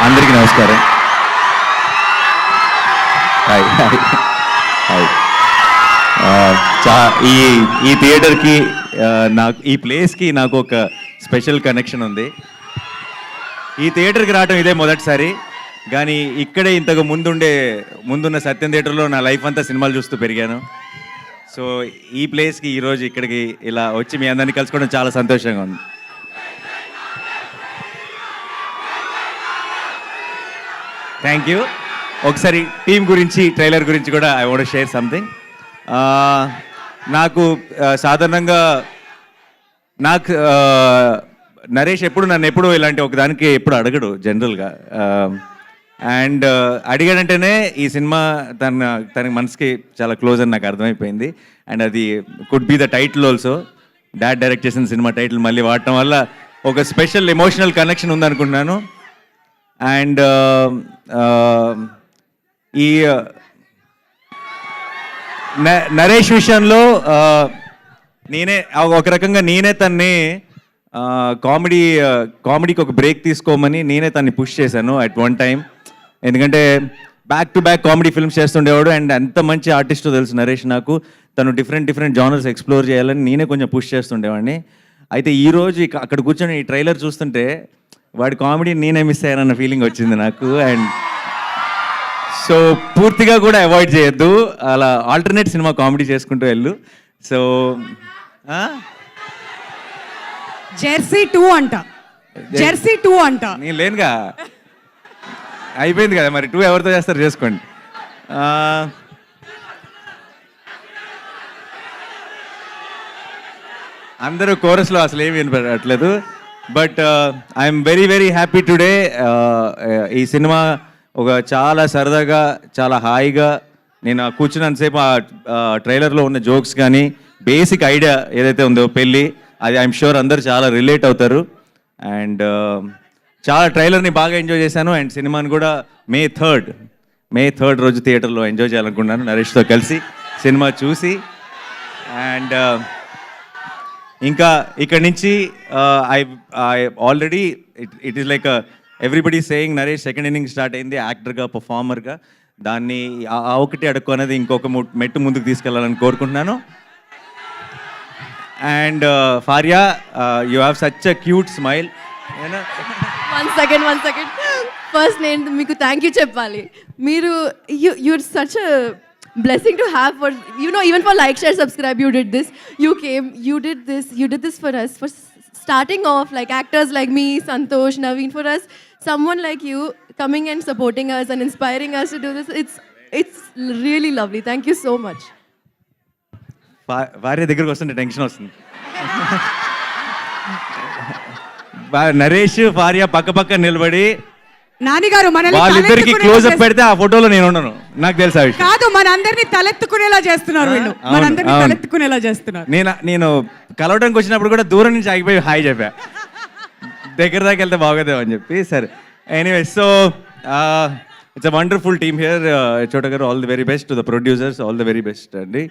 అందరికీ నమస్కారం. Hi hi hi. ఈ థియేటర్కి నాకు ఈ ప్లేస్కి నాకు ఒక స్పెషల్ కనెక్షన్ ఉంది. ఈ థియేటర్కి రావడం ఇదే మొదటిసారి, కానీ ఇక్కడే ఇంతకు ముందున్న సత్యం థియేటర్లో నా లైఫ్ అంతా సినిమాలు చూస్తూ పెరిగాను. సో ఈ ప్లేస్కి ఈరోజు ఇక్కడికి ఇలా వచ్చి మీ అందరినీ కలుసుకోవడం చాలా సంతోషంగా ఉంది. Thank you. ఒకసారి టీం గురించి, ట్రైలర్ గురించి కూడా ఐ వాంట్ షేర్ సంథింగ్. నాకు సాధారణంగా నరేష్ నన్ను ఎప్పుడు ఇలాంటి ఒకదానికి ఎప్పుడు అడగడు జనరల్గా. అండ్ అడిగాడంటేనే ఈ సినిమా తనకి మనసుకి చాలా క్లోజ్ అని నాకు అర్థమైపోయింది. అండ్ అది could be the title also. Dad direct చేసిన సినిమా టైటిల్ మళ్ళీ వాడటం వల్ల ఒక స్పెషల్ ఎమోషనల్ కనెక్షన్ ఉందనుకుంటున్నాను. అండ్ ఈ నరేష్ విషయంలో నేనే ఒక రకంగా తన్ని కామెడీకి ఒక బ్రేక్ తీసుకోమని నేనే తన్ని పుష్ చేశాను అట్ వన్ టైం. ఎందుకంటే back to back comedy films చేస్తుండేవాడు. అండ్ ఎంత మంచి ఆర్టిస్టో తెలుసు నరేష్ నాకు. తను డిఫరెంట్ జానర్స్ ఎక్స్ప్లోర్ చేయాలని నేనే కొంచెం పుష్ చేస్తుండేవాడిని. అయితే ఈరోజు అక్కడ కూర్చొని ఈ ట్రైలర్ చూస్తుంటే వాడి కామెడీ నేనే మిస్ అయ్యానన్న ఫీలింగ్ వచ్చింది నాకు. అండ్ సో పూర్తిగా కూడా అవాయిడ్ చేయొద్దు, అలా ఆల్టర్నేట్ సినిమా కామెడీ చేసుకుంటూ వెళ్ళు. సో జెర్సీ 2 అంట, జెర్సీ 2 అంట. నేను లేనుగా, అయిపోయింది కదా మరి. 2 ఎవరితో చేస్తారు చేసుకోండి. అందరూ కోరస్లో అసలు ఏమి వినపడట్లేదు. But I'm very happy today. ఈ సినిమా ఒక చాలా సరదాగా, చాలా హాయిగా నేను కూర్చున్నంతసేపు ఆ ట్రైలర్లో ఉన్న జోక్స్ కానీ బేసిక్ ఐడియా ఏదైతే ఉందో పెళ్ళి, అది ఐఎమ్ షూర్ అందరూ చాలా రిలేట్ అవుతారు. అండ్ చాలా ట్రైలర్ని బాగా ఎంజాయ్ చేశాను. అండ్ సినిమాని కూడా మే 3rd రోజు థియేటర్లో ఎంజాయ్ చేయాలనుకున్నాను నరేష్తో కలిసి సినిమా చూసి. అండ్ ఇంకా ఇక్కడి నుంచి I already it is like everybody saying Naresh second inning start అయింది యాక్టర్గా, పర్ఫార్మర్గా. దాన్ని ఒకటి అడుక్కు అనేది ఇంకొక మెట్టు ముందుకు తీసుకెళ్ళాలని కోరుకుంటున్నాను. And Fariya, you have such a cute smile. One second first నేను మీకు థ్యాంక్ యూ చెప్పాలి. మీరు you're such a blessing to have for, you know, even for like, share, subscribe, you did this, you did this for us, for starting off, like actors like me, Santosh, Naveen, for us, someone like you coming and supporting us and inspiring us to do this, it's really lovely. Thank you so much. భార్య దగ్గరకు వస్తుంటే tension వస్తుంది. నరేష్ భార్య పక్క నిలబడి నానిగారు వాళ్ళిద్దరికి close up పెడితే ఆ ఫోటోలో నేను ఉండను, నాకు తెలుసా విషయం. కాదు, మనందరినీ తలెత్తుకునేలా చేస్తున్నారు వీళ్ళు, మనందరినీ తలెత్తుకునేలా చేస్తున్నారు. నేను కలవడానికి వచ్చినప్పుడు కూడా దూరం నుంచి ఆగిపోయి హాయ్ చెప్పా, దగ్గర దాకా వెళ్తే బాగోదేమో అని చెప్పి. సరే, anyway, so it's a wonderful team here. చోట గారు, all the very best. To the producers, all the very best అండి.